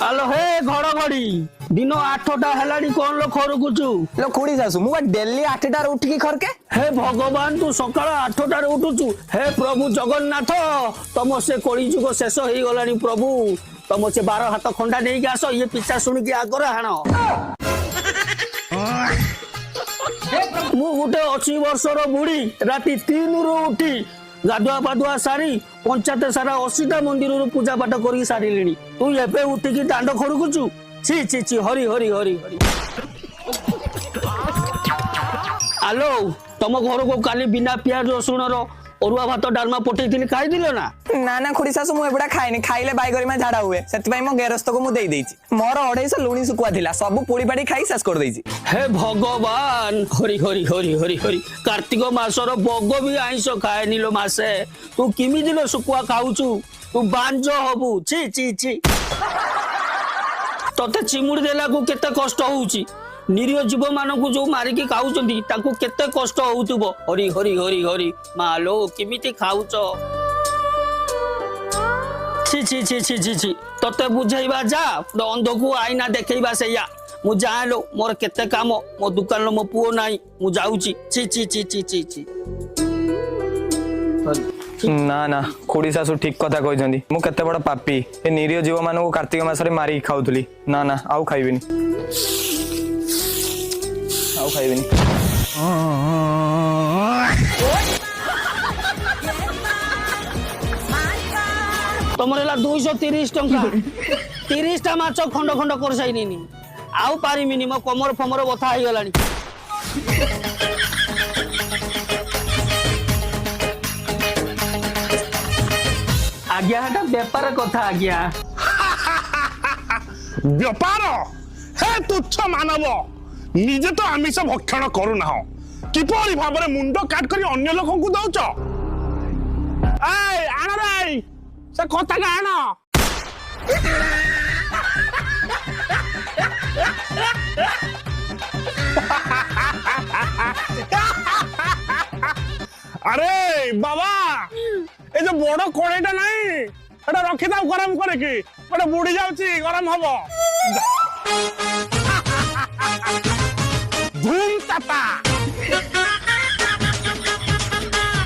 आलो हे घड़घड़ी दिन 8टा हेलाड़ी कौन लो खरकुचु लो खुड़ी सासु मु डेली 8टार उठिकी खरके हे भगवान तू सकाळ 8टार उठुचु हे प्रभु जगन्नाथ तम से कली जुग शेष हो गलानी प्रभु तम से 12 हाथ खंडा नहीं के आसो ये पिछा सुन के आगर हाण मु गुटे 80 वर्षर बुढ़ी राति 3 रु उठी गाधुआ पाधुआ सारी पंचायत सारा 80टा मंदिर पूजा पाठ कर सारे तू एबे उठिकी दांड खड़कुचु छी छी छी हरि हरि हरि हरि आलो तुम घर को काली बिना प्याज रसुण अरुआ भात डालमा पठेइथिली खाई दिलो ना ना ना खुड़ी सासु मु एबडा खाइनी खाइले बाईगरी में झाड़ा हुए सेति पई मो गेरस्त को मु देई देइची मोर 250 लुणी सुकुआ थिला सब पोड़ी पाड़ी खाई शेष कर देइची हे भगवान हरि हरि हरि हरि हरि कार्तिक मासर बग भी आइंस खाएनी लो मासे तू किमी दिलो सुकुआ खाउचु तू बांज हबु छी छी छी तते चिमुड़ी देला को केते कष्ट होउची निरीह जीव मानकु जो मारिकी खाउचंदी ताकू केते कष्ट होउतबो हरि हरि हरि हरि मालो किमिति खाउच छी छी छी छी छी छी तते बुझाइबा जा अंध को आईना देखैबा सैया मु जालो मोर केते काम मो दुकान मो पुओ नाही मु जाउची छी छी छी छी छी छी ना ना खुड़ी सासु ठीक कथा कहछंदी मु केते बड़ पापी ए निरीह जीव मानकु कार्तिक मासरे मारी खाउथली ना ना आउ खाइबिनी आउ खाइबिनी तमरेला 230 टंका 30टा माछ खंड खंड कर साइनी आउ पारिमिनी मो कमर फमर बथा हो गलानी आज्ञा हटा व्यापार कथा आज्ञा व्यापार हे तुच्छ मानव निजे तो आमिष भक्षण करूना किपरि भाबरे मुंड काट करी अन्य लोक को दउच ए आना रे से कथा का आना अरे बाबा ए जो बड़ कोड़ेटा नहीं एटा रखी दाও गरम करे की एटा बुड़ी जाउची गरम हबो धूम ताता